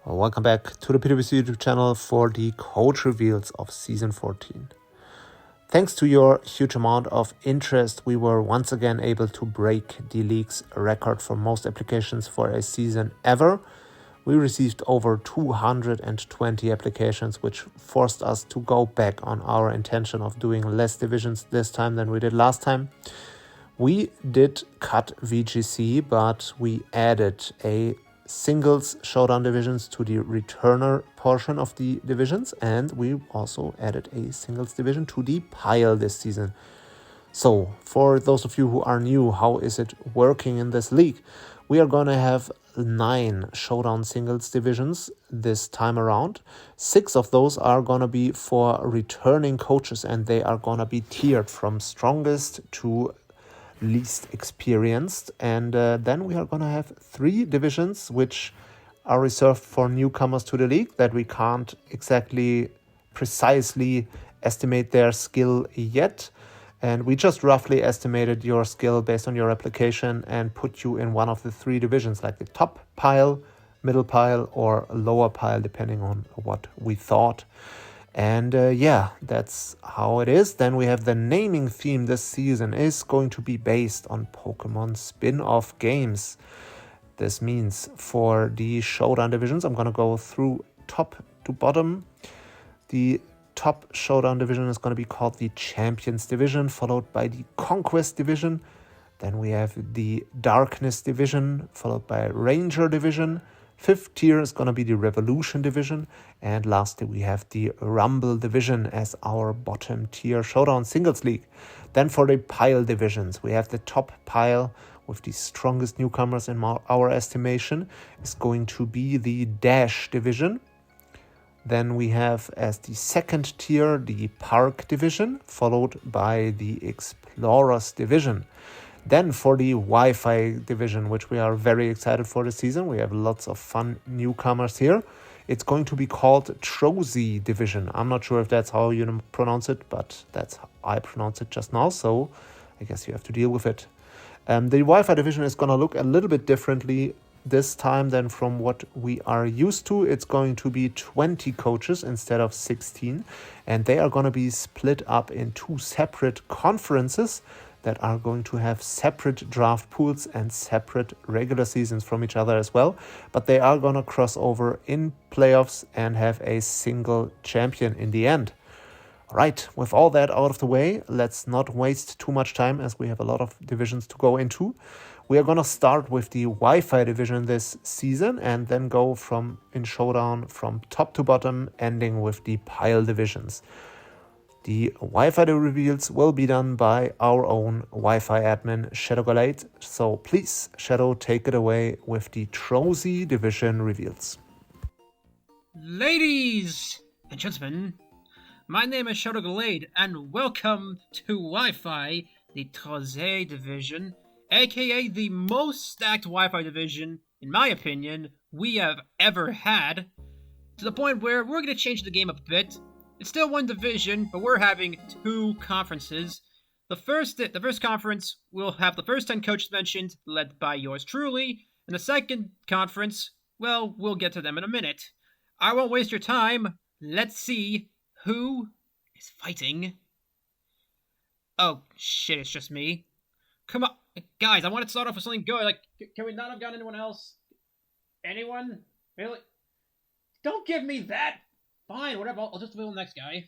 Welcome back to the PWC YouTube channel for the coach reveals of Season 14. Thanks to your huge amount of interest, we were once again able to break the league's record for most applications for a season ever. We received over 220 applications, which forced us to go back on our intention of doing less divisions this time than we did last time. We did cut VGC, but we added a singles showdown divisions to the returner portion of the divisions, and we also added a singles division to the pile this season. So for those of you who are new, how is it working in this league? We are going to have 9 showdown singles divisions this time around. 6 of those are going to be for returning coaches, and they are going to be tiered from strongest to least experienced. And then we are going to have 3 divisions which are reserved for newcomers to the league that we can't exactly precisely estimate their skill yet. And we just roughly estimated your skill based on your application and put you in one of the 3 divisions, like the top pile, middle pile, or lower pile, depending on what we thought. And yeah, that's how it is. Then we have the naming theme this season is going to be based on Pokemon spin-off games. This means for the showdown divisions, I'm going to go through top to bottom. The top showdown division is going to be called the Champions Division, followed by the Conquest Division. Then we have the Darkness Division, followed by Ranger Division. 5th tier is going to be the Revolution Division. And lastly, we have the Rumble Division as our bottom tier showdown singles league. Then for the pile divisions, we have the top pile with the strongest newcomers in our estimation is going to be the Dash Division. Then we have as the 2nd tier the Park Division, followed by the Explorers Division. Then for the Wi-Fi division, which we are very excited for this season, we have lots of fun newcomers here. It's going to be called Trozei division. I'm not sure if that's how you pronounce it, but that's how I pronounce it just now, so I guess you have to deal with it. The Wi-Fi division is going to look a little bit differently this time than from what we are used to. It's going to be 20 coaches instead of 16, and they are going to be split up in 2 separate conferences that are going to have separate draft pools and separate regular seasons from each other as well. But they are going to cross over in playoffs and have a single champion in the end. All right, with all that out of the way, let's not waste too much time as we have a lot of divisions to go into. We are going to start with the Wi-Fi division this season and then go from in showdown from top to bottom, ending with the pile divisions. The Wi-Fi reveals will be done by our own Wi-Fi admin, Shadow Galate. So please, Shadow, take it away with the Trozei division reveals. Ladies and gentlemen, my name is Shadow Galate, and welcome to Wi-Fi, the Trozei division, aka the most stacked Wi-Fi division, in my opinion, we have ever had, to the point where we're going to change the game a bit. It's still one division, but we're having 2 conferences. The first conference will have the first 10 coaches mentioned, led by yours truly. And the second conference, well, we'll get to them in a minute. I won't waste your time. Let's see who is fighting. Oh, shit, it's just me. Come on. Guys, I want to start off with something good. Like, can we not have gotten anyone else? Anyone? Really? Don't give me that! Fine, whatever, I'll just wheel the next guy.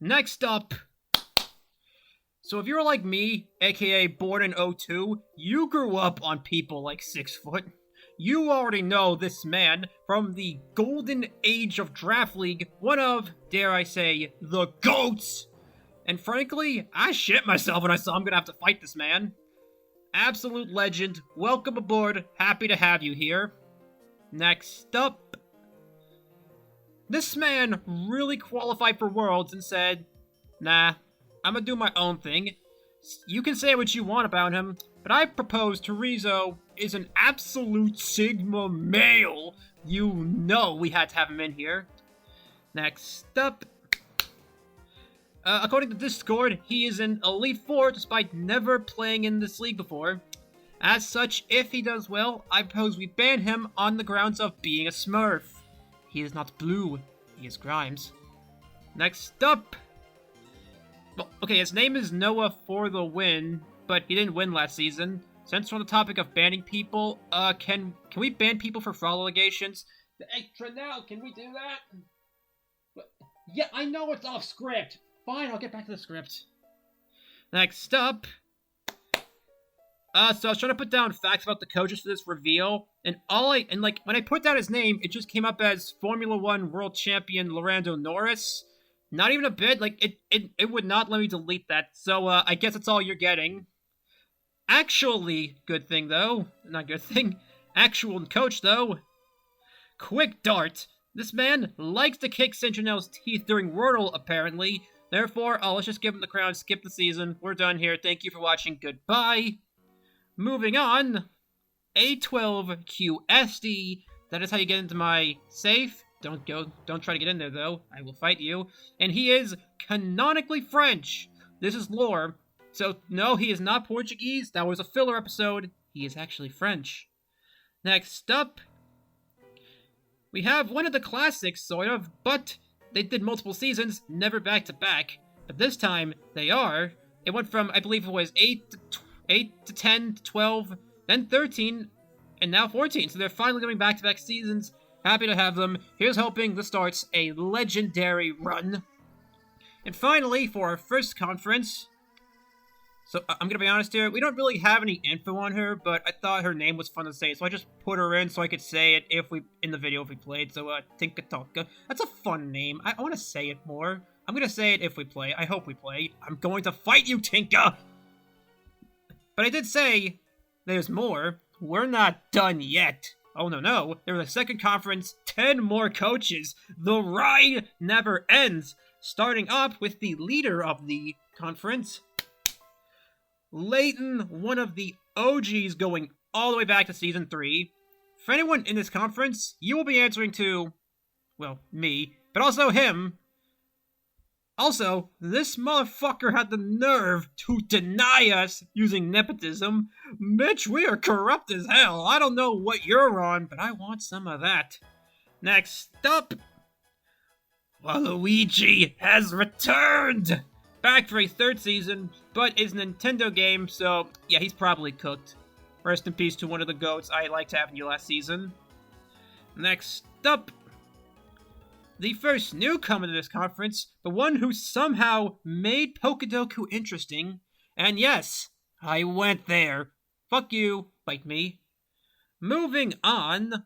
Next up. So if you're like me, aka born in 02, you grew up on people like 6 foot. You already know this man from the golden age of Draft League, one of, dare I say, the GOATs. And frankly, I shit myself when I saw I'm gonna have to fight this man. Absolute legend, welcome aboard, happy to have you here. Next up. This man really qualified for Worlds and said, nah, I'm gonna do my own thing. You can say what you want about him, but I propose Trozei is an absolute Sigma male. You know we had to have him in here. Next up. According to Discord, he is an Elite Four despite never playing in this league before. As such, if he does well, I propose we ban him on the grounds of being a smurf. He is not blue, he is Grimes. Next up! Well, okay, his name is Noah for the win, but he didn't win last season. Since we're on the topic of banning people, can we ban people for fraud allegations? Hey, Trinell, can we do that? But, yeah, I know it's off script. Fine, I'll get back to the script. Next up... so I was trying to put down facts about the coaches for this reveal, and when I put down his name, it just came up as Formula 1 World Champion Lando Norris. Not even a bit, it would not let me delete that, so, I guess that's all you're getting. Actually, good thing, though. Not good thing. Actual coach, though. Quick Dart. This man likes to kick Cincinnati's teeth during Wordle, apparently. Therefore, let's just give him the crown, skip the season. We're done here. Thank you for watching. Goodbye. Moving on. A12QSD. That is how you get into my safe. Don't try to get in there, though. I will fight you. And he is canonically French. This is lore. So, no, he is not Portuguese. That was a filler episode. He is actually French. Next up, we have one of the classics, sort of, but they did multiple seasons, never back-to-back. But this time, they are. It went from, I believe it was 8 to 10 to 12, then 13, and now 14. So they're finally going back-to-back seasons. Happy to have them. Here's hoping this starts a legendary run. And finally, for our first conference... So, I'm gonna be honest here, we don't really have any info on her, but I thought her name was fun to say, so I just put her in so I could say it in the video if we played, so, Tinkatonka. That's a fun name. I want to say it more. I'm gonna say it if we play. I hope we play. I'm going to fight you, Tinka! But I did say, there's more. We're not done yet. Oh, no. There's a second conference, 10 more coaches. The ride never ends. Starting up with the leader of the conference, Leighton, one of the OGs going all the way back to Season 3. For anyone in this conference, you will be answering to, well, me, but also him. Also, this motherfucker had the nerve to deny us using nepotism. Bitch, we are corrupt as hell. I don't know what you're on, but I want some of that. Next up, Waluigi has returned! Back for a third season, but it's a Nintendo game, so yeah, he's probably cooked. Rest in peace to one of the GOATs I liked having you last season. Next up, the first newcomer to this conference, the one who somehow made Pokedoku interesting. And yes, I went there. Fuck you, bite me. Moving on,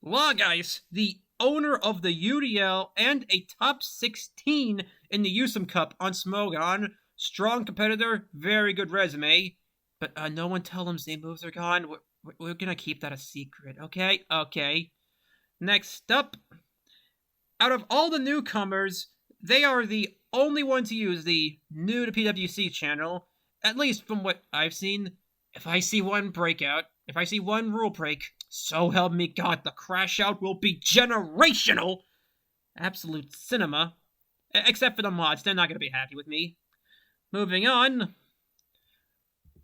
Logice, the owner of the UDL and a top 16 in the Usum Cup on Smogon. Strong competitor, very good resume. But no one tell him his moves are gone. We're gonna keep that a secret, okay? Okay. Next up, out of all the newcomers, they are the only one to use the new to PWC channel, at least from what I've seen. If I see one breakout, if I see one rule break, so help me God, the crash out will be generational! Absolute cinema. Except for the mods, they're not gonna be happy with me. Moving on.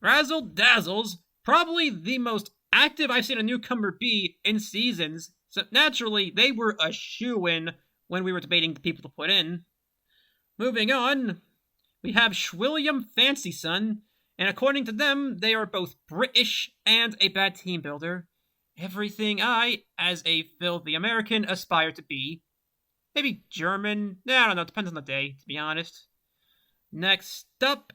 Razzle Dazzles, probably the most active I've seen a newcomer be in seasons, so naturally, they were a shoo-in when we were debating the people to put in. Moving on, we have Schwilliam Fancy Son, and according to them, they are both British and a bad team builder. Everything I, as a filthy American, aspire to be. Maybe German? I don't know, depends on the day, to be honest. Next up,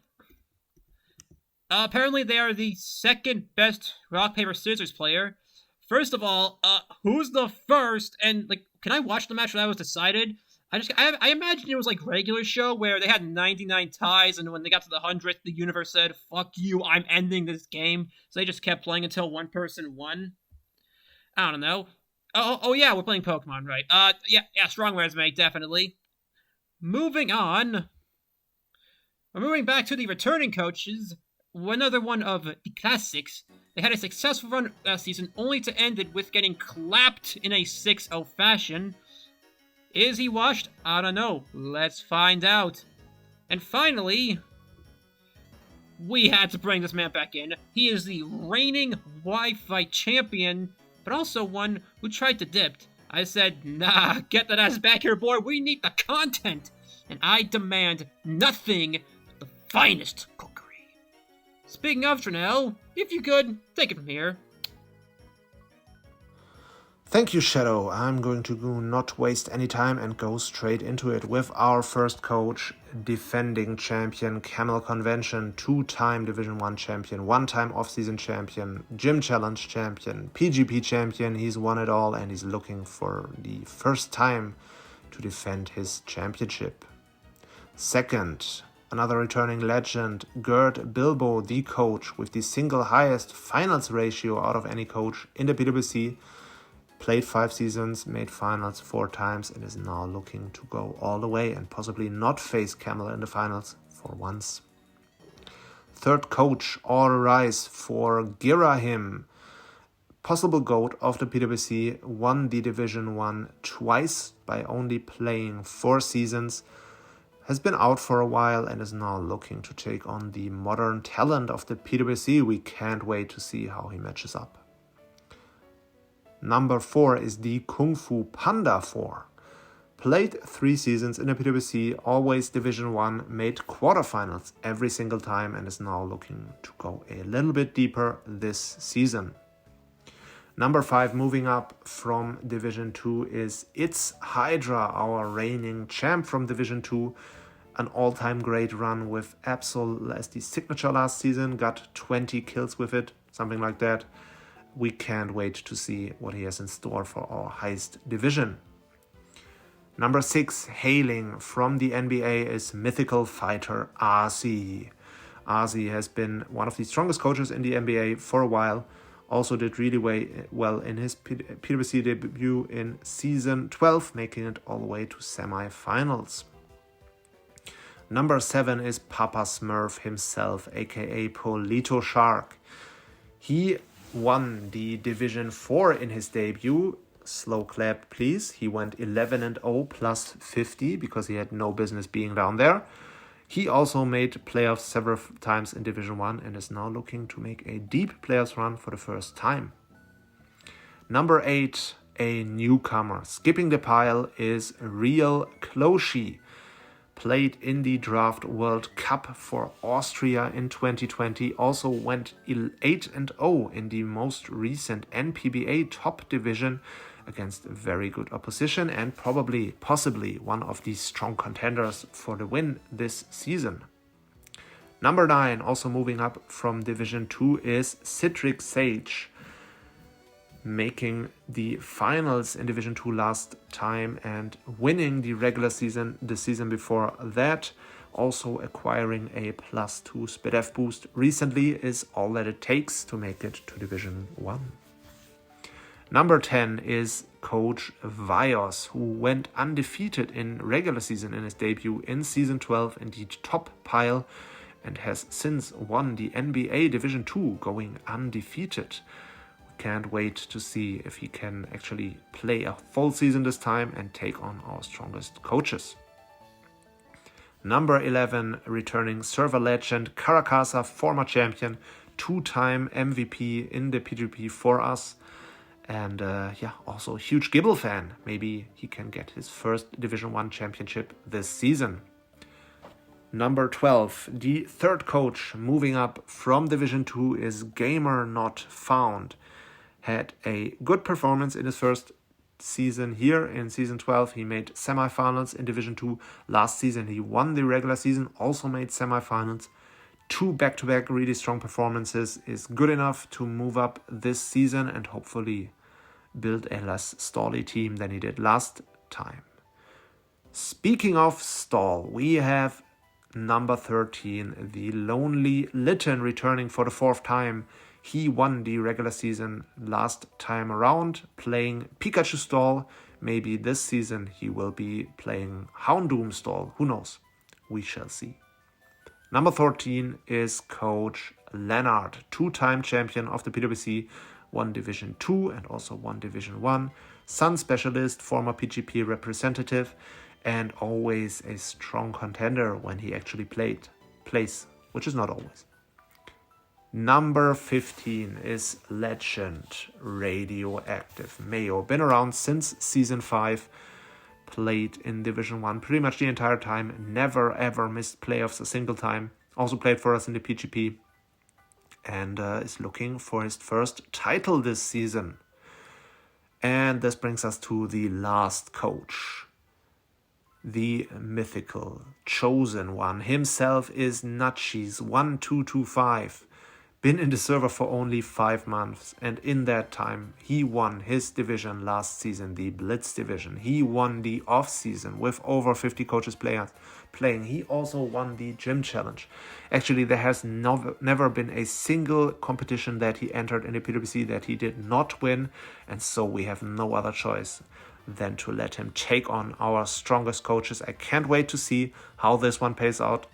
apparently they are the second best rock, paper, scissors player. First of all, who's the first? And, can I watch the match when that was decided? I imagine it was like regular show where they had 99 ties, and when they got to the 100th, the universe said, fuck you, I'm ending this game. So they just kept playing until one person won. I don't know. Oh yeah, we're playing Pokemon, right? Yeah, strong resume, definitely. Moving on. We're moving back to the returning coaches. Another one of the classics. They had a successful run last season, only to end it with getting clapped in a 6-0 fashion. Is he washed? I don't know. Let's find out. And finally, We had to bring this man back in. He is the reigning Wi-Fi champion, but also one who tried to dip. I said, nah, get that ass back here, boy. We need the content. And I demand nothing but the finest cookery. Speaking of Trinell, if you could, take it from here. Thank you, Shadow. I'm going to not waste any time and go straight into it with our first coach, defending champion, Camel Convention, 2-time Division 1 champion, 1-time off-season champion, Gym Challenge champion, PGP champion. He's won it all and he's looking for the first time to defend his championship. Second, another returning legend, Gerd Bilbo, the coach with the single highest finals ratio out of any coach in the PWC. Played 5 seasons, made finals 4 times, and is now looking to go all the way and possibly not face Camel in the finals for once. Third coach, all rise for Girahim, possible GOAT of the PWC, won the Division 1 twice by only playing 4 seasons, has been out for a while and is now looking to take on the modern talent of the PWC. We can't wait to see how he matches up. Number 4 is the Kung Fu Panda 4. Played 3 seasons in the PWC, always Division 1, made quarterfinals every single time and is now looking to go a little bit deeper this season. Number 5, moving up from Division 2, is It's Hydra, our reigning champ from Division 2. An all-time great run with Absol as the signature last season, got 20 kills with it, something like that. We can't wait to see what he has in store for our highest division. Number 6, hailing from the NBA, is mythical fighter RC. RC has been one of the strongest coaches in the NBA for a while. Also did really well in his PWC debut in Season 12, making it all the way to semi-finals. Number 7 is Papa Smurf himself, aka Polito Shark. He won the Division 4 in his debut. Slow clap, please. He went 11-0 plus 50 because he had no business being down there. He also made playoffs several times in Division 1 and is now looking to make a deep playoffs run for the first time. Number 8, a newcomer. Skipping the pile is Real Closhi. Played in the Draft World Cup for Austria in 2020. Also went 8-0 in the most recent NPBA top division against very good opposition and possibly one of the strong contenders for the win this season. Number 9, also moving up from Division 2, is Citric Sage. Making the finals in Division 2 last time and winning the regular season the season before that. Also acquiring a +2 SPDF boost recently is all that it takes to make it to Division 1. Number 10 is Coach Vios, who went undefeated in regular season in his debut in Season 12 in the top pile and has since won the NBA Division 2, going undefeated. Can't wait to see if he can actually play a full season this time and take on our strongest coaches. Number 11, returning server legend Caracasa, former champion, 2-time MVP in the PGP for us. And also a huge Gibble fan. Maybe he can get his first Division 1 championship this season. Number 12, the third coach moving up from Division 2 is Gamer Not Found. Had a good performance in his first season here in Season 12. He made semifinals in Division 2. Last season he won the regular season, also made semifinals. 2 back-to-back really strong performances is good enough to move up this season and hopefully build a less stally team than he did last time. Speaking of stall, we have number 13, the Lonely Litten, returning for the 4th time. He won the regular season last time around, playing Pikachu stall. Maybe this season he will be playing Houndoom stall. Who knows? We shall see. Number 14 is Coach Leonard, 2-time champion of the PWC, won Division 2 and also won Division 1. Sun specialist, former PGP representative, and always a strong contender when he actually plays, which is not always. Number 15 is Legend Radioactive Mayo. Been around since Season 5. Played in Division 1 pretty much the entire time. Never ever missed playoffs a single time. Also played for us in the PGP. And is looking for his first title this season. And this brings us to the last coach. The mythical, chosen one himself is Natchis1225. Been in the server for only 5 months, and in that time he won his division last season, the Blitz division. He won the off season with over 50 coaches playing. He also won the gym challenge. Actually, there has never been a single competition that he entered in the PWC that he did not win, and so we have no other choice than to let him take on our strongest coaches. I can't wait to see how this one plays out.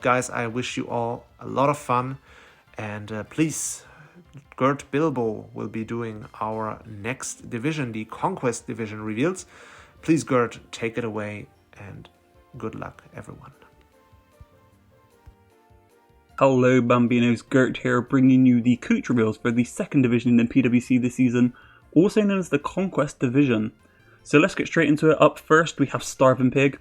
Guys, I wish you all a lot of fun. And please, Gert Bilbo will be doing our next division, the Conquest division reveals. Please, Gert, take it away, and good luck, everyone. Hello Bambinos, Gert here, bringing you the coach reveals for the second division in PWC this season, also known as the Conquest division. So let's get straight into it. Up first, we have Starvin Pig.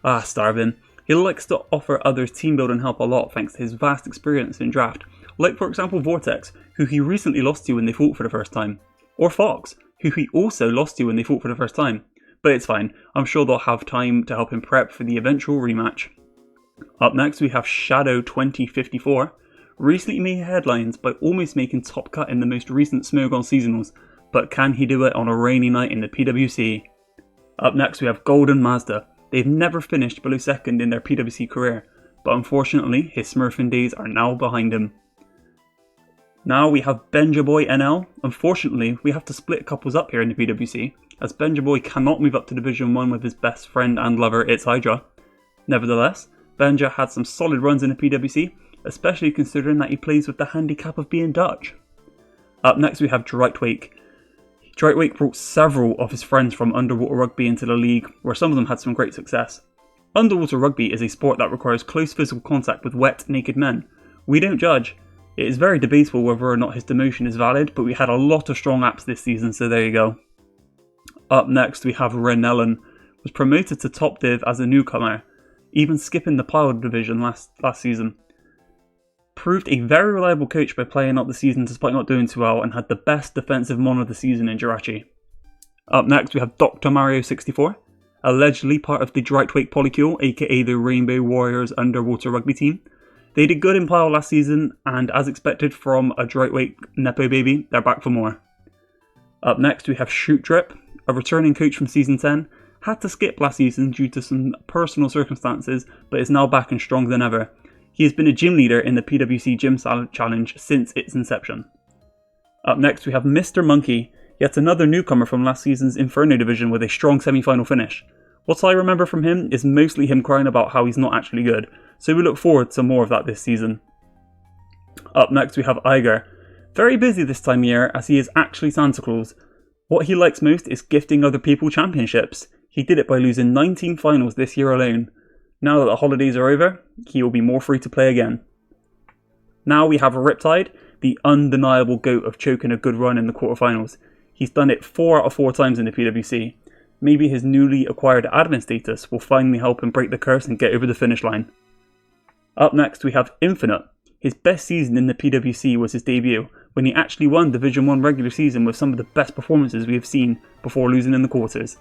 Starvin. He likes to offer others team building help a lot thanks to his vast experience in draft. Like for example Vortex, who he recently lost to when they fought for the first time. Or Fox, who he also lost to when they fought for the first time. But it's fine, I'm sure they'll have time to help him prep for the eventual rematch. Up next we have Shadow2054. Recently made headlines by almost making top cut in the most recent Smogon seasonals, but can he do it on a rainy night in the PWC? Up next we have Golden Mazda. They've never finished below second in their PWC career, but unfortunately his smurfing days are now behind him. Now we have Benjaboy NL. Unfortunately, we have to split couples up here in the PWC, as Benjaboy cannot move up to Division 1 with his best friend and lover, It's Hydra. Nevertheless, Benja had some solid runs in the PWC, especially considering that he plays with the handicap of being Dutch. Up next we have Drightwake. Drightwake brought several of his friends from underwater rugby into the league, where some of them had some great success. Underwater rugby is a sport that requires close physical contact with wet, naked men. We don't judge. It is very debatable whether or not his demotion is valid, but we had a lot of strong apps this season, so there you go. Up next we have Renellen, was promoted to top div as a newcomer, even skipping the pile division last season. Proved a very reliable coach by playing up the season despite not doing too well, and had the best defensive mon of the season in Jirachi. Up next we have Dr. Mario 64, allegedly part of the Drightwake Polycule, aka the Rainbow Warriors underwater rugby team. They did good in pile last season, and as expected from a Drightwake Nepo baby, they're back for more. Up next we have Shoot Drip, a returning coach from season 10, had to skip last season due to some personal circumstances, but is now back and stronger than ever. He has been a gym leader in the PWC Gym Challenge since its inception. Up next we have Mr. Monkey, yet another newcomer from last season's Inferno division with a strong semi-final finish. What I remember from him is mostly him crying about how he's not actually good, so we look forward to more of that this season. Up next we have Iger. Very busy this time of year as he is actually Santa Claus. What he likes most is gifting other people championships. He did it by losing 19 finals this year alone. Now that the holidays are over, he will be more free to play again. Now we have Riptide, the undeniable GOAT of choking a good run in the quarterfinals. He's done it 4 out of 4 times in the PWC. Maybe his newly acquired admin status will finally help him break the curse and get over the finish line. Up next we have Infinite. His best season in the PWC was his debut, when he actually won Division 1 regular season with some of the best performances we have seen before losing in the quarters.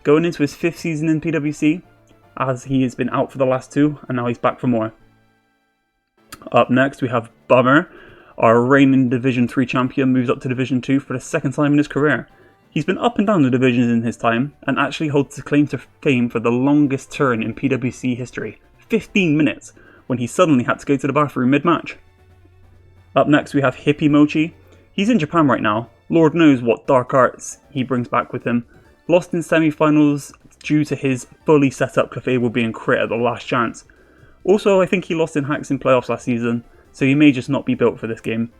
Going into his 5th season in PWC, as he has been out for the last 2, and now he's back for more. Up next we have Bummer. Our reigning Division 3 champion moves up to Division 2 for the 2nd time in his career. He's been up and down the divisions in his time, and actually holds the claim to fame for the longest turn in PWC history, 15 minutes, when he suddenly had to go to the bathroom mid-match. Up next we have Hippie Mochi. He's in Japan right now. Lord knows what dark arts he brings back with him. Lost in semi-finals due to his fully set up Clefable being crit at the last chance. Also, I think he lost in hacks in playoffs last season, so he may just not be built for this game.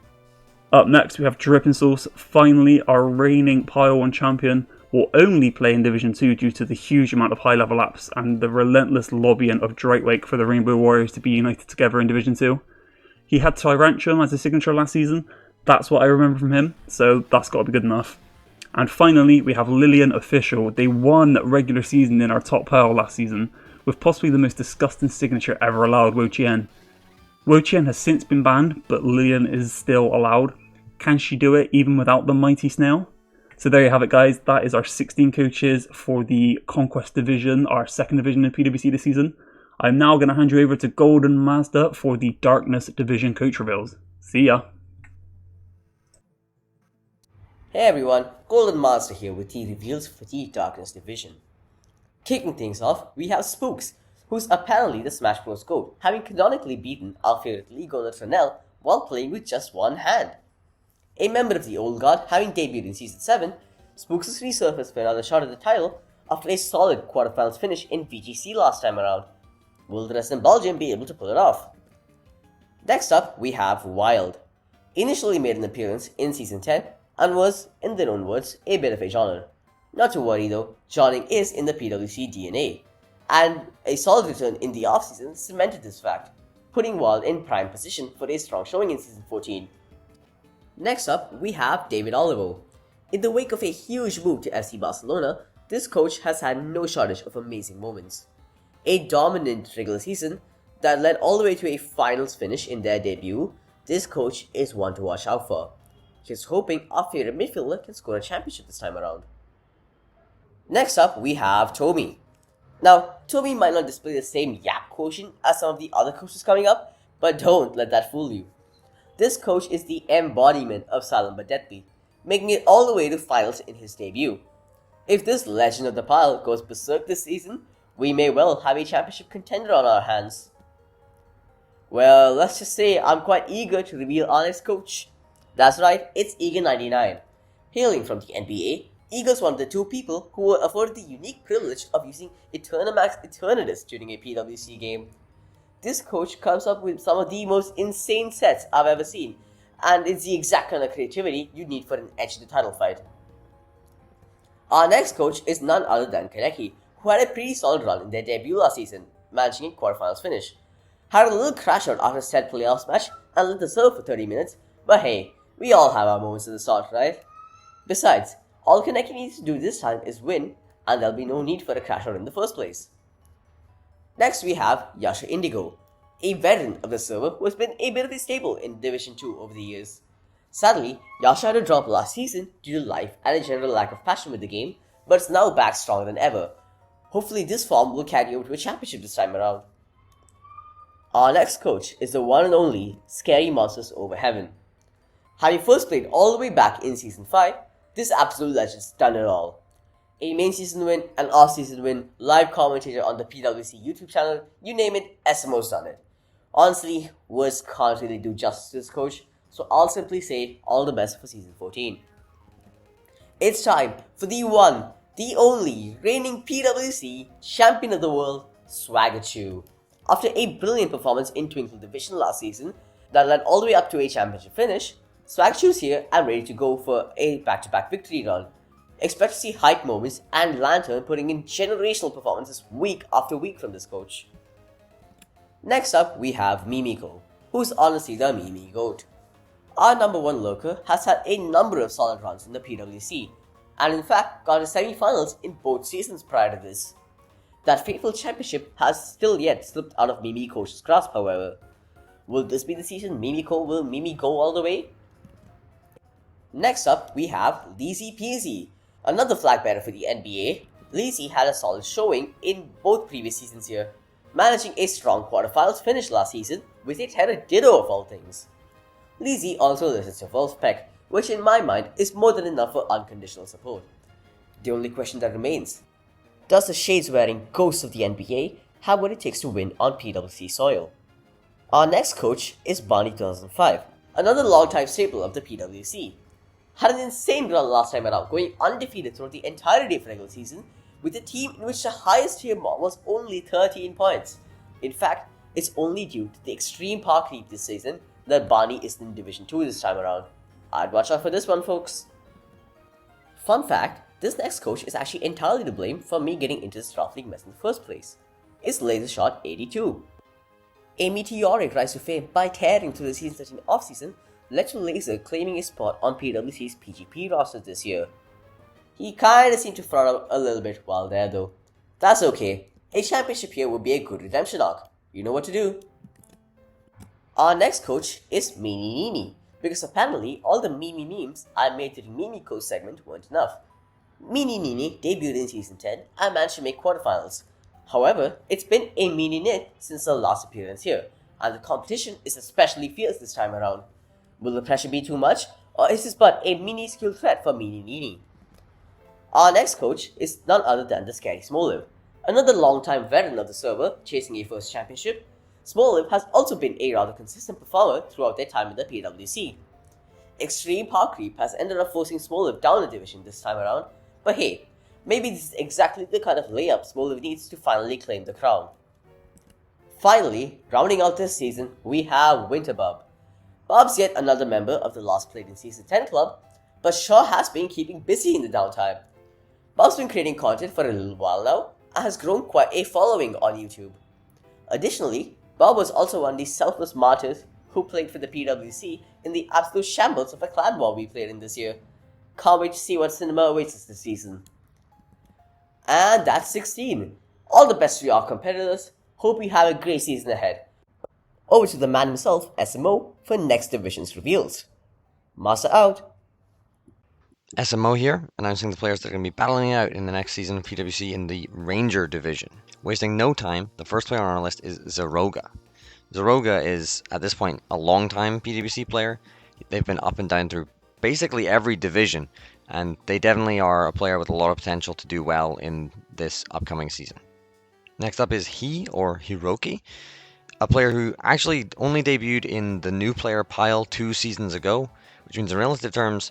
Up next we have Drippin' Sauce. Finally, our reigning Pile 1 champion will only play in Division 2 due to the huge amount of high level apps and the relentless lobbying of Drightwake for the Rainbow Warriors to be united together in Division 2. He had Tyrantrum as a signature last season. That's what I remember from him, so that's got to be good enough. And finally, we have Lilian Official. They won regular season in our top pile last season, with possibly the most disgusting signature ever allowed, Wo Chien. Wo Chien has since been banned, but Lilian is still allowed. Can she do it even without the mighty snail? So there you have it, guys. That is our 16 coaches for the Conquest division, our second division in PWC this season. I'm now going to hand you over to Golden Mazda for the Darkness division coach reveals. See ya! Hey everyone, Golden Master here with the reveals for the Darkness division. Kicking things off, we have Spooks, who's apparently the Smash Bros. GOAT, having canonically beaten our favorite Ligo Latronel while playing with just one hand. A member of the Old Guard, having debuted in Season 7, Spooks has resurfaced for another shot at the title after a solid quarterfinals finish in VGC last time around. Will the Resident Belgian be able to pull it off? Next up, we have Wild. Initially made an appearance in Season 10, and was, in their own words, a bit of a joner. Not to worry though, joning is in the PWC DNA, and a solid return in the offseason cemented this fact, putting Wild in prime position for a strong showing in Season 14. Next up, we have David Olivo. In the wake of a huge move to FC Barcelona, this coach has had no shortage of amazing moments. A dominant regular season that led all the way to a finals finish in their debut, this coach is one to watch out for. Just hoping our favorite midfielder can score a championship this time around. Next up, we have Toby. Now, Toby might not display the same yap quotient as some of the other coaches coming up, but don't let that fool you. This coach is the embodiment of silent but deadly, making it all the way to finals in his debut. If this legend of the pile goes berserk this season, we may well have a championship contender on our hands. Well, let's just say I'm quite eager to reveal our next coach. That's right, it's Eager99. Hailing from the NBA, Eagle's one of the two people who were afforded the unique privilege of using Eternamax Eternatus during a PWC game. This coach comes up with some of the most insane sets I've ever seen, and it's the exact kind of creativity you need for an edge to the title fight. Our next coach is none other than Kaneki, who had a pretty solid run in their debut last season, managing a quarterfinals finish. Had a little crash out after a set playoffs match and let the serve for 30 minutes, but hey, we all have our moments at the start, right? Besides, all Kaneki needs to do this time is win, and there'll be no need for a crash out in the first place. Next we have Yasha Indigo, a veteran of the server who has been a bit of a staple in Division 2 over the years. Sadly, Yasha had a drop last season due to life and a general lack of passion with the game, but is now back stronger than ever. Hopefully this form will carry over to a championship this time around. Our next coach is the one and only Scary Monsters Over Heaven. Having first played all the way back in Season 5, this absolute legend's done it all. A main season win, an off season win, live commentator on the PWC YouTube channel, you name it, SMO's done it. Honestly, words can't really do justice to this coach, so I'll simply say all the best for Season 14. It's time for the one, the only, reigning PWC champion of the world, Swaggerchew. After a brilliant performance in Twinkle Division last season that led all the way up to a championship finish, Swaggerchew's here and ready to go for a back-to-back victory run. Expect to see hype moments and Lantern putting in generational performances week after week from this coach. Next up, we have Mimiko, who's honestly the Mimi GOAT. Our number one lurker has had a number of solid runs in the PWC, and in fact got to semi-finals in both seasons prior to this. That fateful championship has still yet slipped out of Mimiko's grasp, however. Will this be the season Mimiko will Mimi go all the way? Next up, we have Lizzy Peasy, another flag bearer for the NBA. Lizzy had a solid showing in both previous seasons here, managing a strong quarterfinals finish last season with a Terra Ditto of all things. Lizzy also listens to Wolfpack, which in my mind is more than enough for unconditional support. The only question that remains, does the shades-wearing ghost of the NBA have what it takes to win on PWC soil? Our next coach is Barney 2005, another long-time staple of the PWC. Had an insane run last time around, going undefeated throughout the entirety of regular season, with a team in which the highest tier mod was only 13 points. In fact, it's only due to the extreme power creep this season that Barney is in Division 2 this time around. I'd watch out for this one, folks. Fun fact, this next coach is actually entirely to blame for me getting into this Draft League mess in the first place. It's Lasershot 82. A meteoric rise to fame by tearing through the Season 13 offseason led to Laser claiming a spot on PWC's PGP roster this year. He kinda seemed to front up a little bit while there though. That's okay, a championship here would be a good redemption arc. You know what to do. Our next coach is Mimi Nini, because apparently all the Mimi memes I made to the Mimi coach segment weren't enough. Mini Nini debuted in Season 10 and managed to make quarterfinals. However, it's been a mini knit since her last appearance here, and the competition is especially fierce this time around. Will the pressure be too much, or is this but a mini skill threat for Mini Nini? Our next coach is none other than the Scary Smoliv. Another long-time veteran of the server, chasing a first championship, Smoliv has also been a rather consistent performer throughout their time in the PWC. Extreme power creep has ended up forcing Smoliv down a division this time around, but hey, maybe this is exactly the kind of layup Smoliv needs to finally claim the crown. Finally, rounding out this season, we have Winterbub. Bob's yet another member of the last played in Season 10 club, but sure has been keeping busy in the downtime. Bob's been creating content for a little while now, and has grown quite a following on YouTube. Additionally, Bob was also one of these selfless martyrs who played for the PWC in the absolute shambles of a clan war we played in this year. Can't wait to see what cinema awaits us this season. And that's 16. All the best to our competitors. Hope you have a great season ahead. Over to the man himself, SMO, for next division's reveals. Master out. SMO here, announcing the players that are going to be battling out in the next season of PWC in the Ranger division. Wasting no time, the first player on our list is Zeroga. Zeroga is, at this point, a long-time PWC player. They've been up and down through basically every division, and they definitely are a player with a lot of potential to do well in this upcoming season. Next up is Hiroki, a player who actually only debuted in the new player pile 2 seasons ago, which means in relative terms,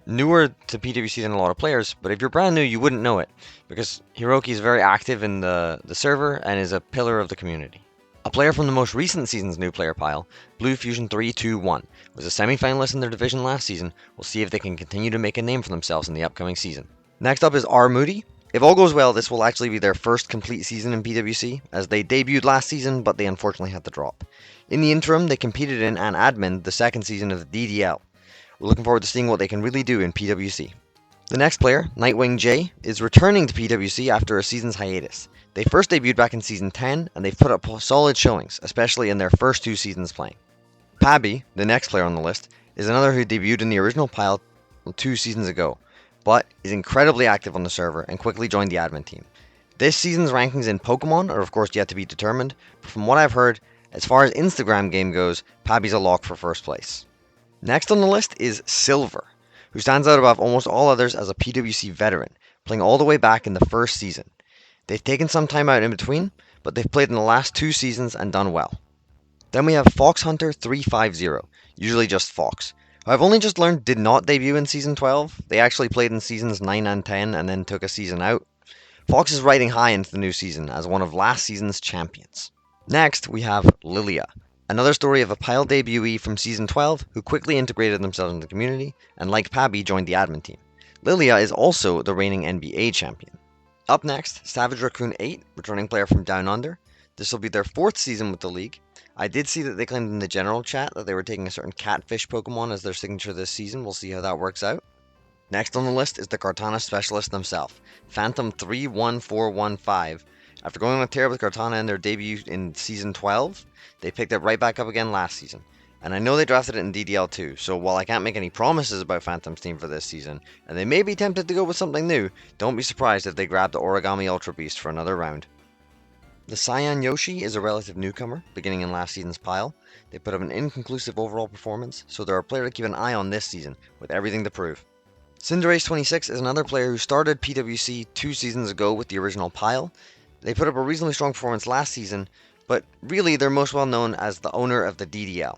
newer to PWC than a lot of players, but if you're brand new, you wouldn't know it, because Hiroki is very active in the server and is a pillar of the community. A player from the most recent season's new player pile, Blue Fusion 321, was a semi-finalist in their division last season. We'll see if they can continue to make a name for themselves in the upcoming season. Next up is R Moody. If all goes well, this will actually be their first complete season in PWC, as they debuted last season, but they unfortunately had to drop. In the interim, they competed in and admin the second season of the DDL. We're looking forward to seeing what they can really do in PWC. The next player, Nightwing J, is returning to PWC after a season's hiatus. They first debuted back in Season 10, and they've put up solid showings, especially in their first 2 seasons playing. Pabby, the next player on the list, is another who debuted in the original pile 2 seasons ago, but is incredibly active on the server and quickly joined the admin team. This season's rankings in Pokemon are of course yet to be determined, but from what I've heard, as far as Instagram game goes, Pabby's a lock for first place. Next on the list is Silver, who stands out above almost all others as a PWC veteran, playing all the way back in the first season. They've taken some time out in between, but they've played in the last 2 seasons and done well. Then we have Fox Hunter 350, usually just Fox, who I've only just learned did not debut in Season 12. They actually played in Seasons 9 and 10 and then took a season out. Fox is riding high into the new season as one of last season's champions. Next, we have Lilia, another story of a pile debutee from Season 12 who quickly integrated themselves into the community and, like Pabby, joined the admin team. Lilia is also the reigning NBA champion. Up next, Savage Raccoon 8, returning player from Down Under. This will be their 4th season with the league. I did see that they claimed in the general chat that they were taking a certain catfish Pokemon as their signature this season. We'll see how that works out. Next on the list is the Kartana specialist themselves, Phantom 31415. After going on a tear with Kartana in their debut in Season 12, they picked it right back up again last season. And I know they drafted it in DDL too, so while I can't make any promises about Phantom's team for this season, and they may be tempted to go with something new, don't be surprised if they grab the Origami Ultra Beast for another round. The Cyan Yoshi is a relative newcomer, beginning in last season's pile. They put up an inconclusive overall performance, so they're a player to keep an eye on this season, with everything to prove. Cinderace26 is another player who started PWC 2 seasons ago with the original pile. They put up a reasonably strong performance last season, but really they're most well known as the owner of the DDL.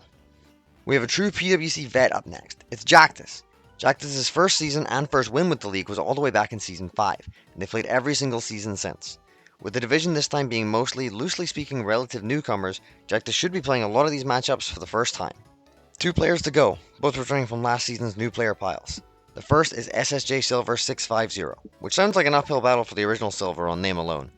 We have a true PWC vet up next. It's Jactus. Jactus' first season and first win with the league was all the way back in Season 5, and they've played every single season since. With the division this time being mostly, loosely speaking, relative newcomers, Jactus should be playing a lot of these matchups for the first time. 2 players to go, both returning from last season's new player piles. The first is SSJ Silver 650, which sounds like an uphill battle for the original Silver on name alone.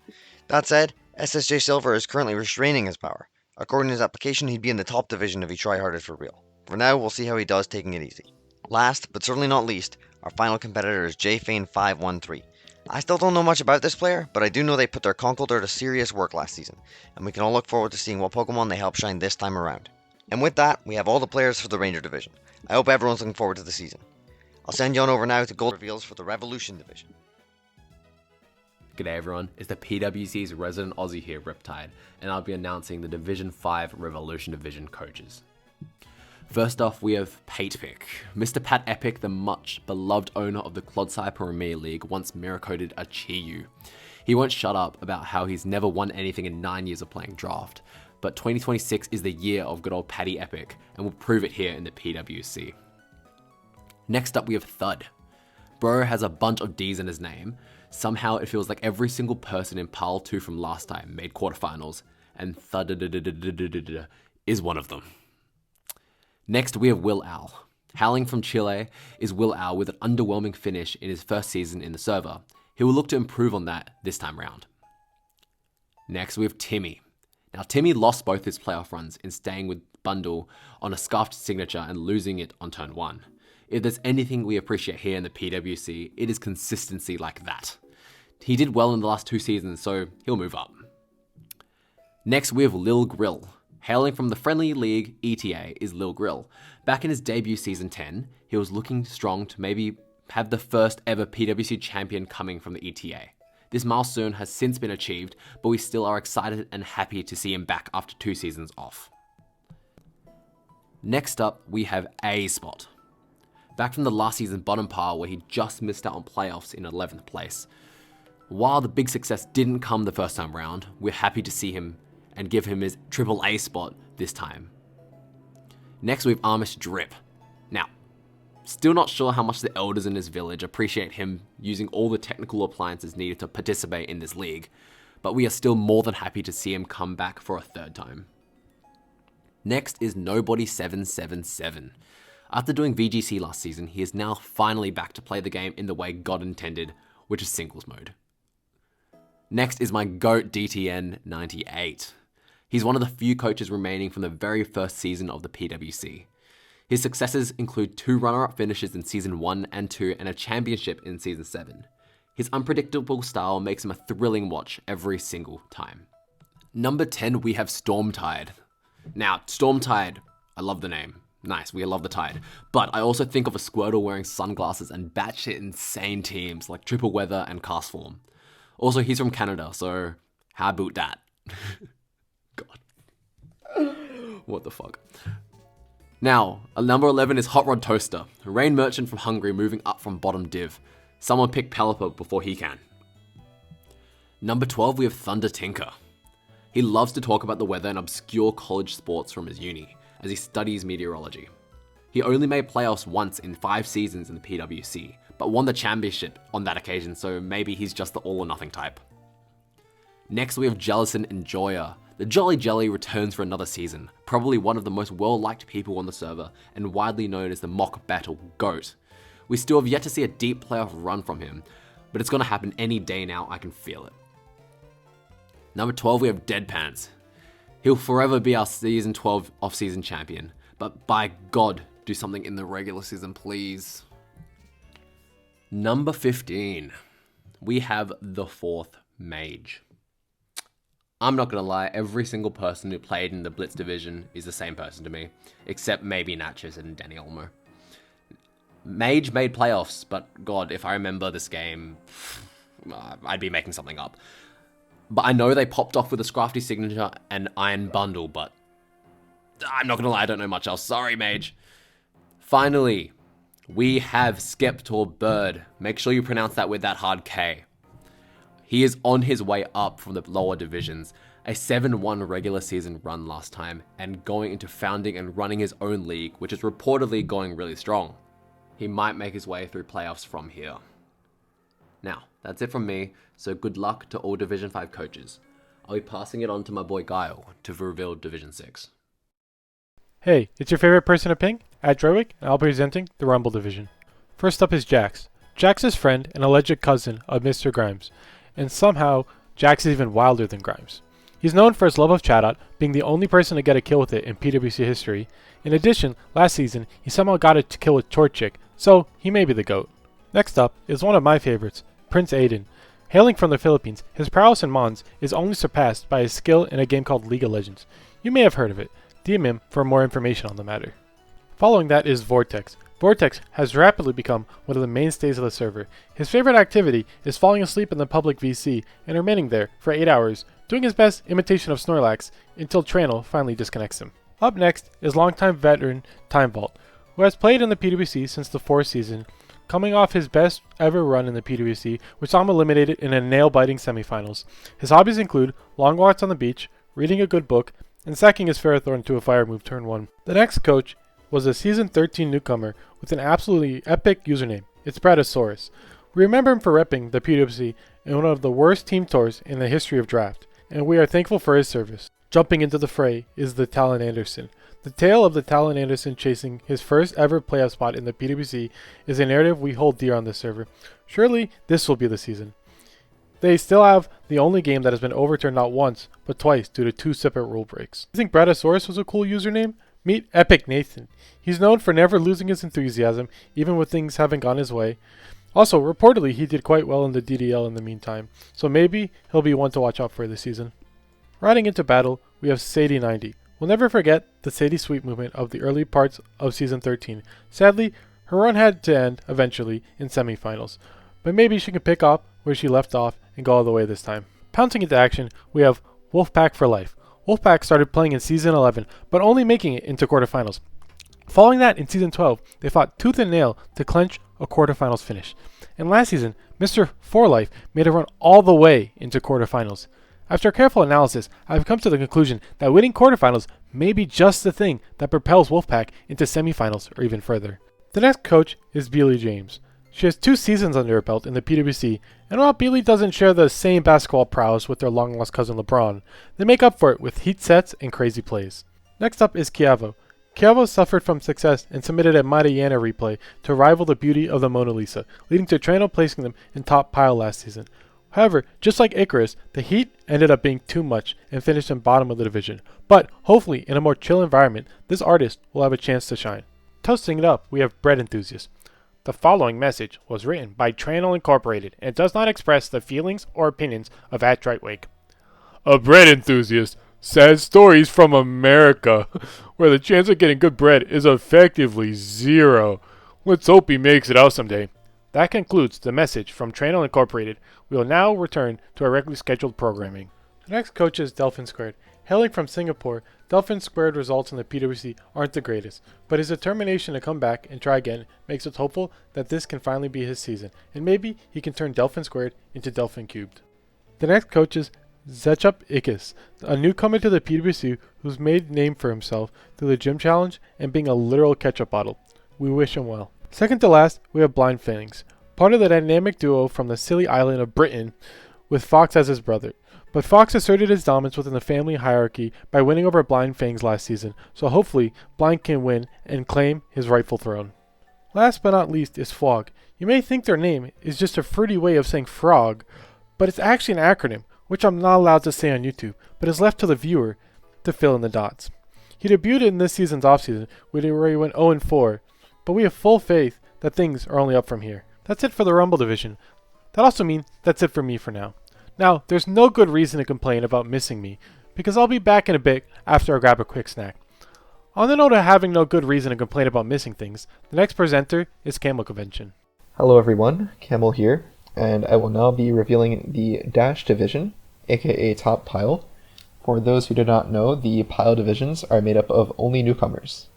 That said, SSJ Silver is currently restraining his power, According to his application, he'd be in the top division if he tried harder for real. For now, we'll see how he does taking it easy. Last, but certainly not least, our final competitor is JFane513. I still don't know much about this player, but I do know they put their Conquest to serious work last season, and we can all look forward to seeing what Pokemon they help shine this time around. And with that, we have all the players for the Ranger division. I hope everyone's looking forward to the season. I'll send you on over now to Gold Reveals for the Revolution division. G'day everyone, it's the PWC's resident Aussie here, Riptide, and I'll be announcing the Division 5 Revolution Division coaches. First off, we have Patepick. Mr. Pat Epic, the much beloved owner of the Clodsire Premier League, once mirror-coded a Chiyu. He won't shut up about how he's never won anything in 9 years of playing Draft, but 2026 is the year of good old Patty Epic, and we'll prove it here in the PWC. Next up, we have Thud. Bro has a bunch of D's in his name. Somehow it feels like every single person in Pile 2 from last time made quarterfinals, and Thud is one of them. Next, we have Will Owl. Howling from Chile is Will Owl with an underwhelming finish in his first season in the server. He will look to improve on that this time round. Next, we have Timmy. Now, Timmy lost both his playoff runs in staying with Bundle on a scarfed signature and losing it on turn 1. If there's anything we appreciate here in the PWC, it is consistency like that. He did well in the last 2 seasons, so he'll move up. Next, we have Lil Grill. Hailing from the Friendly League ETA is Lil Grill. Back in his debut season 10, he was looking strong to maybe have the first ever PWC champion coming from the ETA. This milestone has since been achieved, but we still are excited and happy to see him back after 2 seasons off. Next up, we have A-Spot. Back from the last season bottom pile where he just missed out on playoffs in 11th place. While the big success didn't come the first time round, we're happy to see him and give him his AAA spot this time. Next, we have Amish Drip. Now, still not sure how much the elders in his village appreciate him using all the technical appliances needed to participate in this league, but we are still more than happy to see him come back for a 3rd time. Next is Nobody777. After doing VGC last season, he is now finally back to play the game in the way God intended, which is singles mode. Next is my GOAT DTN98. He's one of the few coaches remaining from the very first season of the PWC. His successes include 2 runner-up finishes in Season 1 and 2 and a championship in Season 7. His unpredictable style makes him a thrilling watch every single time. Number 10, we have Stormtide. Now, Stormtide, I love the name. Nice, we love the Tide. But I also think of a Squirtle wearing sunglasses and batshit insane teams like Triple Weather and Castform. Also, he's from Canada, so how about that? God. What the fuck? Now, number 11 is Hot Rod Toaster, a rain merchant from Hungary moving up from bottom div. Someone pick Pelipper before he can. Number 12, we have Thunder Tinker. He loves to talk about the weather and obscure college sports from his uni, as he studies meteorology. He only made playoffs once in 5 seasons in the PWC, but won the championship on that occasion, so maybe he's just the all or nothing type. Next, we have Jellison Enjoyer. The Jolly Jelly returns for another season, probably one of the most well-liked people on the server, and widely known as the Mock Battle GOAT. We still have yet to see a deep playoff run from him, but it's gonna happen any day now, I can feel it. Number 12, we have Deadpants. He'll forever be our Season 12 off-season champion, but by God, do something in the regular season, please. Number 15, we have the 4th Mage. I'm not gonna lie, every single person who played in the Blitz division is the same person to me, except maybe Natchez and Danny Olmo. Mage made playoffs, but God, if I remember this game, I'd be making something up. But I know they popped off with a Scrafty signature and Iron Bundle, but I'm not gonna lie, I don't know much else. Sorry, Mage. Finally, we have Skeptor Bird. Make sure you pronounce that with that hard K. He is on his way up from the lower divisions, a 7-1 regular season run last time, and going into founding and running his own league, which is reportedly going really strong. He might make his way through playoffs from here. Now, that's it from me, so good luck to all Division 5 coaches. I'll be passing it on to my boy Guile to reveal Division 6. Hey, it's your favorite person to ping? At Drowick, and I'll be presenting the Rumble Division. First up is Jax. Jax is friend and alleged cousin of Mr. Grimes, and somehow Jax is even wilder than Grimes. He's known for his love of Chatot, being the only person to get a kill with it in PWC history. In addition, last season, he somehow got a kill with Torchic, so he may be the GOAT. Next up is one of my favorites, Prince Aiden. Hailing from the Philippines, his prowess in Mons is only surpassed by his skill in a game called League of Legends. You may have heard of it. DM him for more information on the matter. Following that is Vortex. Vortex has rapidly become one of the mainstays of the server. His favorite activity is falling asleep in the public VC and remaining there for 8 hours, doing his best imitation of Snorlax until Tranel finally disconnects him. Up next is longtime veteran Time Vault, who has played in the PWC since the 4th season, coming off his best ever run in the PWC, which saw him eliminated in a nail-biting semifinals. His hobbies include long walks on the beach, reading a good book, and sacking his Ferrothorn to a fire move turn 1. The next coach was a Season 13 newcomer with an absolutely epic username. It's Bratosaurus. We remember him for repping the PWC in one of the worst team tours in the history of draft, and we are thankful for his service. Jumping into the fray is the Talon Anderson. The tale of the Talon Anderson chasing his first ever playoff spot in the PWC is a narrative we hold dear on this server. Surely this will be the season. They still have the only game that has been overturned not once, but twice due to 2 separate rule breaks. You think Bratosaurus was a cool username? Meet Epic Nathan. He's known for never losing his enthusiasm, even when things haven't gone his way. Also, reportedly, he did quite well in the DDL in the meantime, so maybe he'll be one to watch out for this season. Riding into battle, we have Sadie90. We'll never forget the Sadie Sweep movement of the early parts of Season 13. Sadly, her run had to end, eventually, in semifinals, but maybe she can pick up where she left off and go all the way this time. Pouncing into action, we have Wolfpack for life. Wolfpack started playing in Season 11, but only making it into quarterfinals. Following that, in Season 12, they fought tooth and nail to clinch a quarterfinals finish. And last season, Mr. For Life made a run all the way into quarterfinals. After careful analysis, I've come to the conclusion that winning quarterfinals may be just the thing that propels Wolfpack into semifinals or even further. The next coach is Beely James. She has 2 seasons under her belt in the PWC, and while Beely doesn't share the same basketball prowess with their long-lost cousin LeBron, they make up for it with heat sets and crazy plays. Next up is Chiavo. Chiavo suffered from success and submitted a Mariana replay to rival the beauty of the Mona Lisa, leading to Trano placing them in top pile last season. However, just like Icarus, the heat ended up being too much and finished in bottom of the division. But hopefully, in a more chill environment, this artist will have a chance to shine. Toasting it up, we have Bread Enthusiast. The following message was written by Tranel Incorporated and does not express the feelings or opinions of @Drightwake. A bread enthusiast. Sad stories from America, where the chance of getting good bread is effectively 0. Let's hope he makes it out someday. That concludes the message from Tranel Incorporated. We will now return to our regularly scheduled programming. The next coach is Delphin Squared. Hailing from Singapore, Delphin Squared results in the PWC aren't the greatest, but his determination to come back and try again makes us hopeful that this can finally be his season, and maybe he can turn Delphin Squared into Delphin Cubed. The next coach is Zechup Ikis, a newcomer to the PWC who's made a name for himself through the gym challenge and being a literal ketchup bottle. We wish him well. Second to last, we have Blind Fangs, part of the dynamic duo from the silly island of Britain with Fox as his brother. But Fox asserted his dominance within the family hierarchy by winning over Blind Fangs last season, so hopefully Blind can win and claim his rightful throne. Last but not least is Fog. You may think their name is just a fruity way of saying frog, but it's actually an acronym, which I'm not allowed to say on YouTube, but is left to the viewer to fill in the dots. He debuted in this season's offseason, where he went 0-4, but we have full faith that things are only up from here. That's it for the Rumble division. That also means that's it for me for now. Now, there's no good reason to complain about missing me, because I'll be back in a bit after I grab a quick snack. On the note of having no good reason to complain about missing things, the next presenter is Camel Convention. Hello everyone, Camel here, and I will now be revealing the Dash Division, aka Top Pile. For those who do not know, the Pile divisions are made up of only newcomers.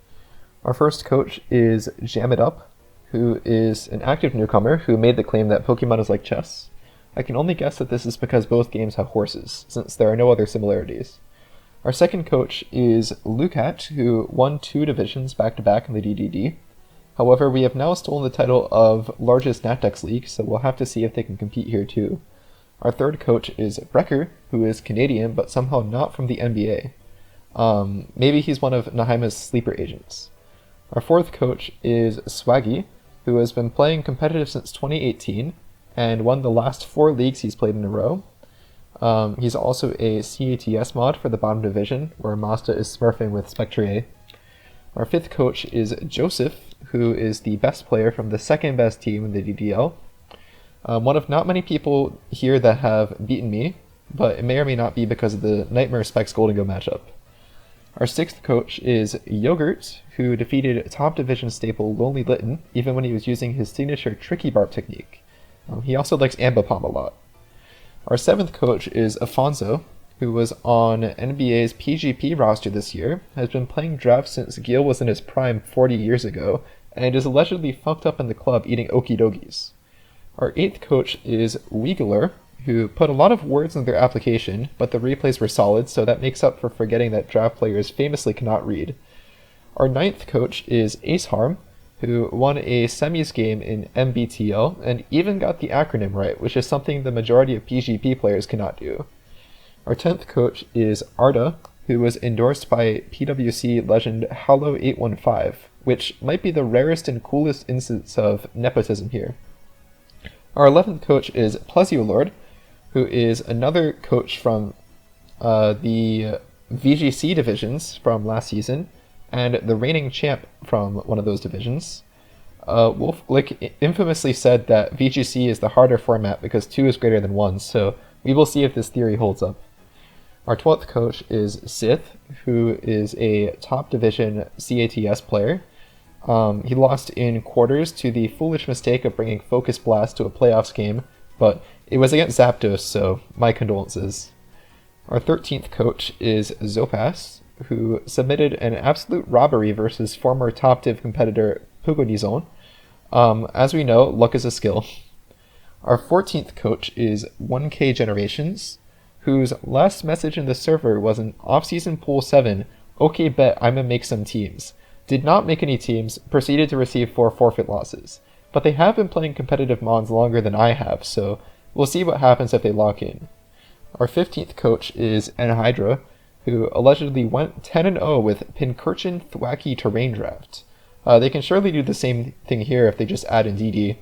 Our first coach is Jam It Up, who is an active newcomer who made the claim that Pokemon is like chess. I can only guess that this is because both games have horses, since there are no other similarities. Our second coach is Lucat, who won 2 divisions back-to-back in the DDD. However, we have now stolen the title of largest Natdex League, so we'll have to see if they can compete here too. Our third coach is Brecker, who is Canadian, but somehow not from the NBA. Maybe he's one of Nahaima's sleeper agents. Our fourth coach is Swaggy, who has been playing competitive since 2018, and won the last 4 leagues he's played in a row. He's also a CATS mod for the bottom division, where Mazda is smurfing with Spectre. Our 5th coach is Joseph, who is the best player from the 2nd best team in the DDL. One of not many people here that have beaten me, but it may or may not be because of the Nightmare Specs Golden Go matchup. Our 6th coach is Yogurt, who defeated top division staple Lonely Litten, even when he was using his signature Tricky Barb technique. He also likes Ambipom a lot. Our 7th coach is Afonso, who was on NBA's PGP roster this year, has been playing draft since Gil was in his prime 40 years ago, and is allegedly fucked up in the club eating okie Our 8th coach is Wiegler, who put a lot of words in their application, but the replays were solid, so that makes up for forgetting that draft players famously cannot read. Our 9th coach is Ace Harm, who won a semis game in MBTL and even got the acronym right, which is something the majority of PGP players cannot do. Our 10th coach is Arda, who was endorsed by PWC legend Hallow815, which might be the rarest and coolest instance of nepotism here. Our 11th coach is Pleasiolord, who is another coach from the VGC divisions from last season, and the reigning champ from one of those divisions. Wolf Glick infamously said that VGC is the harder format because 2 is greater than 1, so we will see if this theory holds up. Our 12th coach is Sith, who is a top division CATS player. He lost in quarters to the foolish mistake of bringing Focus Blast to a playoffs game, but it was against Zapdos, so my condolences. Our 13th coach is Zopas, who submitted an absolute robbery versus former top div competitor Pugonizon. As we know, luck is a skill. Our 14th coach is 1K Generations, whose last message in the server was an off-season pool 7, okay bet I'ma make some teams. Did not make any teams, proceeded to receive 4 forfeit losses. But they have been playing competitive mons longer than I have, so we'll see what happens if they lock in. Our 15th coach is Anhydra, who allegedly went 10-0 with Pincurchin Thwacky Terrain Draft. They can surely do the same thing here if they just add in DD.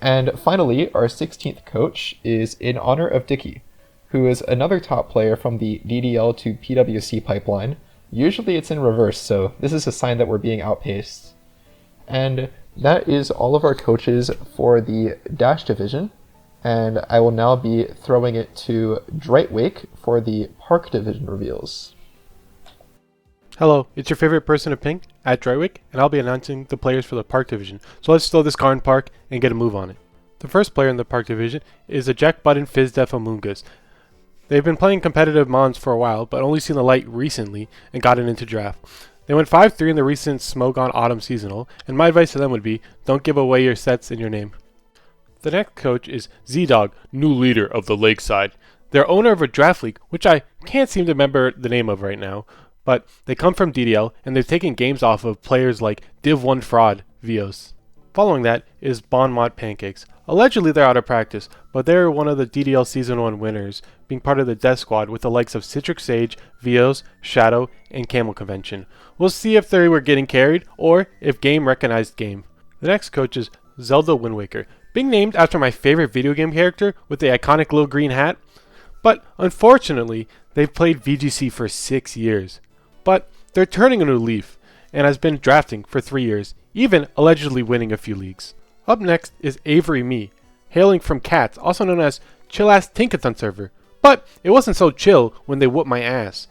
And finally, our 16th coach is in honor of Dicky, who is another top player from the DDL to PWC pipeline. Usually it's in reverse, so this is a sign that we're being outpaced. And that is all of our coaches for the Dash division. And I will now be throwing it to Drightwake for the Park division reveals. Hello, it's your favorite person to ping, at Drightwake, and I'll be announcing the players for the Park division. So let's throw this car in Park and get a move on it. The first player in the Park division is a Jack Button FizzDef Amoongus. They've been playing competitive mons for a while, but only seen the light recently and gotten into draft. They went 5-3 in the recent Smogon Autumn Seasonal, and my advice to them would be, don't give away your sets and your name. The next coach is Z-Dog, new leader of the Lakeside. They're owner of a draft league, which I can't seem to remember the name of right now, but they come from DDL, and they've taken games off of players like Div1 Fraud, Vios. Following that is Bonmont Pancakes. Allegedly they're out of practice, but they're one of the DDL Season 1 winners, being part of the Death Squad with the likes of Citric Sage, Vios, Shadow, and Camel Convention. We'll see if they were getting carried, or if game recognized game. The next coach is Zelda Wind Waker, being named after my favorite video game character with the iconic little green hat. But unfortunately, they've played VGC for 6 years. But they're turning a new leaf, and has been drafting for 3 years, even allegedly winning a few leagues. Up next is Avery Me, hailing from Cats, also known as Chill-Ass Tinkathon server. But it wasn't so chill when they whooped my ass.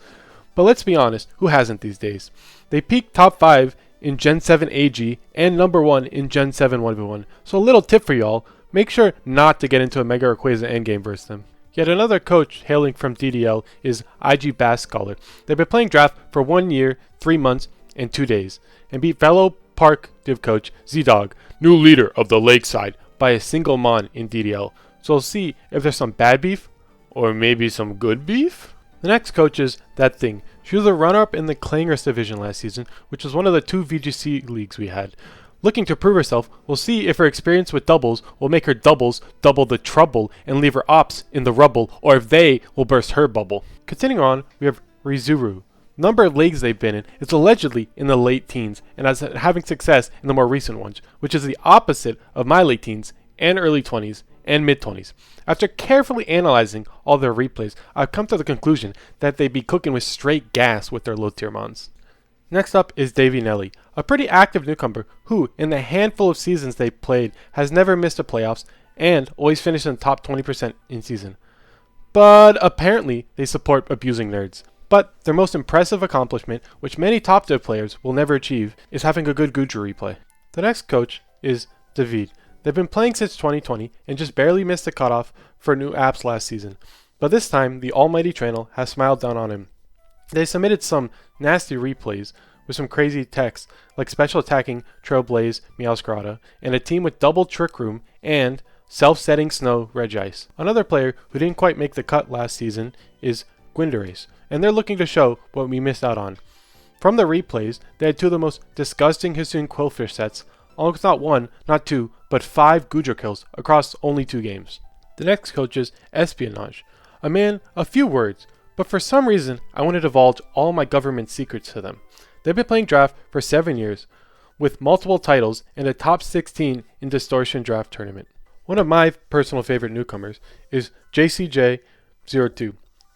But let's be honest, who hasn't these days? They peaked top 5 in Gen 7 AG and number 1 in Gen 7 1v1. So a little tip for y'all, make sure not to get into a Mega Rayquaza endgame versus them. Yet another coach hailing from DDL is IG Bass Scholar. They've been playing draft for 1 year, 3 months, and 2 days, and beat fellow Park Div coach Z-Dog, new leader of the Lakeside, by a single mon in DDL. So we'll see if there's some bad beef, or maybe some good beef? The next coach is That Thing. She was a runner-up in the Clangers division last season, which was one of the 2 VGC leagues we had. Looking to prove herself, we'll see if her experience with doubles will make her doubles double the trouble and leave her ops in the rubble, or if they will burst her bubble. Continuing on, we have Rizuru. Number of leagues they've been in is allegedly in the late teens, and as having success in the more recent ones, which is the opposite of my late teens and early 20s and mid-20s. After carefully analyzing all their replays, I've come to the conclusion that they'd be cooking with straight gas with their low-tier mons. Next up is Davy Nelly, a pretty active newcomer who, in the handful of seasons they played, has never missed the playoffs and always finished in the top 20% in season. But apparently they support abusing nerds. But their most impressive accomplishment, which many top tier players will never achieve, is having a good Guju replay. The next coach is David. They've been playing since 2020 and just barely missed the cutoff for new apps last season. But this time, the almighty Trainel has smiled down on him. They submitted some nasty replays with some crazy text like special attacking Trailblaze Meowscarada and a team with double Trick Room and self-setting Snow Regice. Another player who didn't quite make the cut last season is Gwinderace, and they're looking to show what we missed out on. From the replays, they had two of the most disgusting Hisuian Quillfish sets, along with not one, not two, but 5 Gujo kills across only 2 games. The next coach is Espionage, a man of few words, but for some reason I want to divulge all my government secrets to them. They've been playing draft for 7 years, with multiple titles and a top 16 in Distortion Draft Tournament. One of my personal favorite newcomers is JCJ02.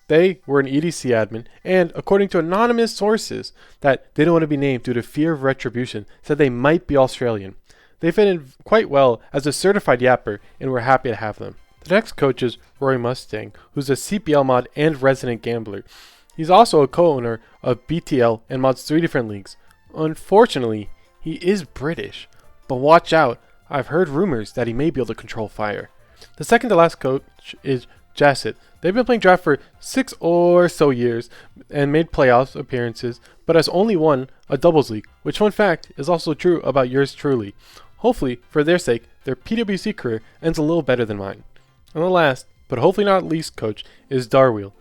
They were an EDC admin, and according to anonymous sources that they don't want to be named due to fear of retribution, said they might be Australian. They fit in quite well as a certified yapper, and we're happy to have them. The next coach is Roy Mustang, who's a CPL mod and resident gambler. He's also a co-owner of BTL and mods 3 different leagues. Unfortunately, he is British, but watch out, I've heard rumors that he may be able to control fire. The second to last coach is Jacet. They've been playing draft for 6 or so years and made playoffs appearances, but has only won a doubles league, which fun fact is also true about yours truly. Hopefully, for their sake, their PWC career ends a little better than mine. And the last, but hopefully not least coach, is Darwheel.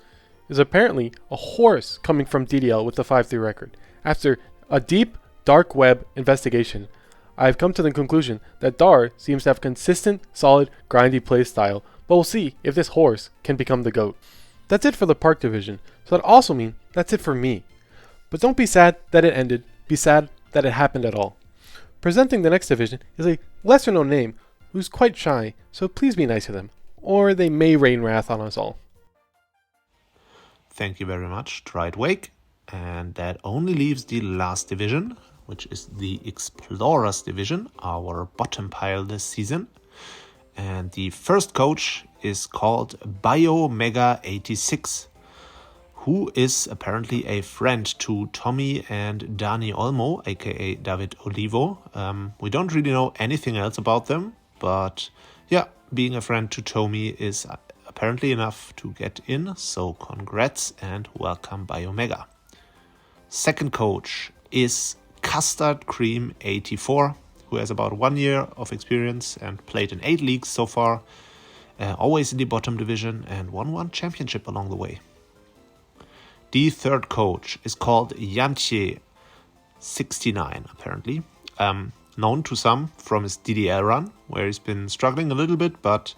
Is apparently a horse coming from DDL with a 5-3 record. After a deep, dark web investigation, I've come to the conclusion that Dar seems to have consistent, solid, grindy play style, but we'll see if this horse can become the GOAT. That's it for the Park Division, so that also means that's it for me. But don't be sad that it ended, be sad that it happened at all. Presenting the next division is a lesser known name who's quite shy, so please be nice to them, or they may rain wrath on us all. Thank you very much, Tried Wake. And that only leaves the last division, which is the Explorers division, our bottom pile this season. And the first coach is called BioMega86, who is apparently a friend to Tommy and Dani Olmo, aka David Olivo. We don't really know anything else about them, but yeah, being a friend to Tommy is apparently enough to get in, so congrats and welcome BioMega. Second coach is Custard Cream 84, who has about 1 year of experience and played in 8 leagues so far, always in the bottom division, and won 1 championship along the way. The third coach is called Yantje69, apparently, known to some from his DDL run, where he's been struggling a little bit, but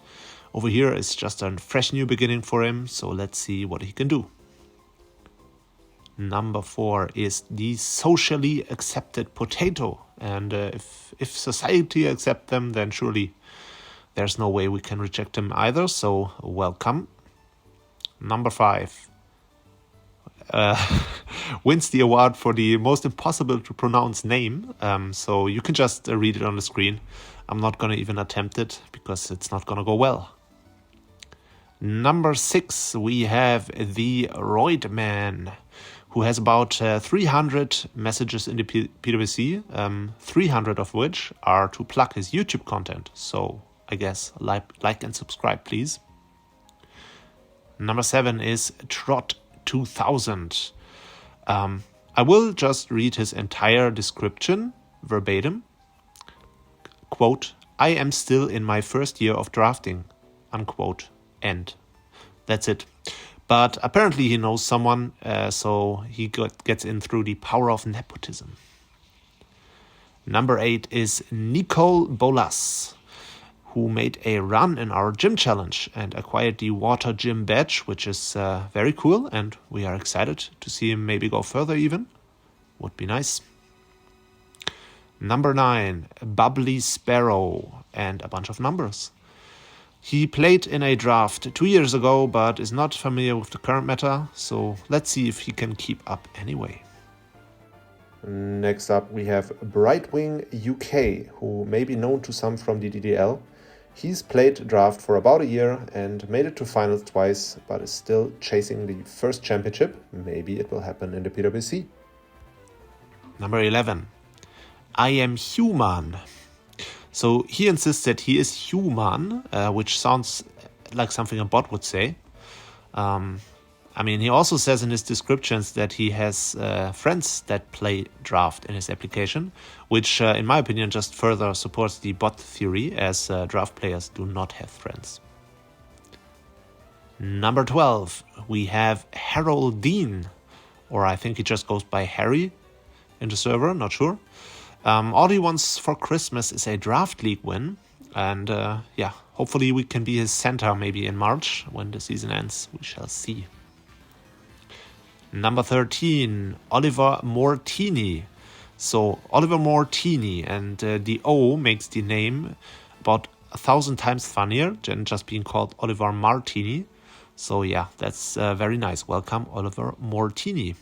over here it's just a fresh new beginning for him, so let's see what he can do. Number 4 is the socially accepted potato, and if society accepts them, then surely there's no way we can reject him either, so welcome. Number 5 wins the award for the most impossible to pronounce name, so you can just read it on the screen. I'm not going to even attempt it because it's not going to go well. Number 6, we have the Roid Man, who has about 300 messages in the PWC, 300 of which are to plug his YouTube content. So I guess like and subscribe, please. Number 7 is Trot 2000. I will just read his entire description verbatim. Quote, "I am still in my first year of drafting." Unquote. End. That's it. But apparently he knows someone, so he gets in through the power of nepotism. Number 8 is Nicole Bolas, who made a run in our gym challenge and acquired the Water Gym badge, which is very cool, and we are excited to see him maybe go further even. Would be nice. Number 9, Bubbly Sparrow, and a bunch of numbers. He played in a draft 2 years ago, but is not familiar with the current meta, so let's see if he can keep up anyway. Next up, we have Brightwing UK, who may be known to some from the DDL. He's played draft for about a year and made it to finals twice, but is still chasing the first championship. Maybe it will happen in the PWC. Number 11. I am human. So he insists that he is human, which sounds like something a bot would say. He also says in his descriptions that he has friends that play draft in his application, which in my opinion just further supports the bot theory, as draft players do not have friends. Number 12, we have Harold Dean, or I think he just goes by Harry in the server, not sure. All he wants for Christmas is a draft league win, and hopefully we can be his center maybe in March when the season ends. We shall see. Number 13, Oliver Mortini. So Oliver Mortini, and the O makes the name about 1,000 times funnier than just being called Oliver Martini. So yeah, that's very nice. Welcome, Oliver Mortini.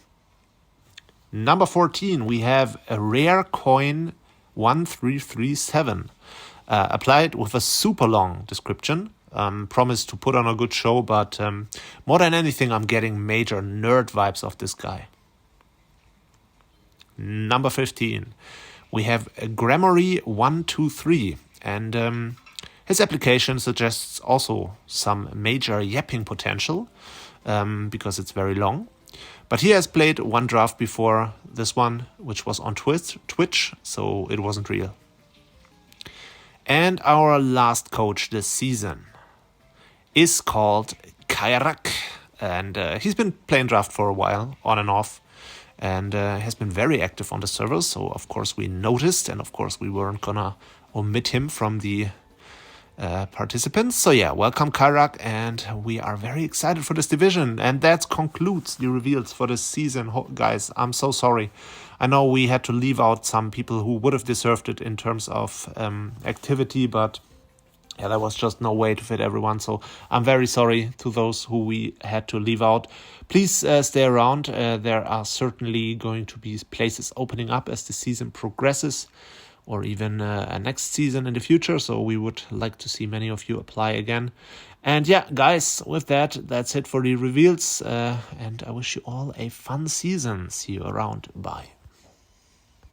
Number 14, we have a rare coin 1337. Applied with a super long description. Promised to put on a good show, but more than anything, I'm getting major nerd vibes of this guy. Number 15, we have Grammary123, and his application suggests also some major yapping potential, because it's very long. But he has played one draft before this one, which was on Twitch, so it wasn't real. And our last coach this season is called Kairak, and he's been playing draft for a while, on and off, and has been very active on the servers, so of course we noticed, and of course we weren't gonna omit him from the participants. So yeah, welcome Kairak, and we are very excited for this division, and that concludes the reveals for this season. Guys, I'm so sorry. I know we had to leave out some people who would have deserved it in terms of activity, but yeah, there was just no way to fit everyone, so I'm very sorry to those who we had to leave out. Please stay around. There are certainly going to be places opening up as the season progresses, or even a next season in the future, so we would like to see many of you apply again. And yeah, guys, with that, that's it for the reveals, and I wish you all a fun season. See you around. Bye.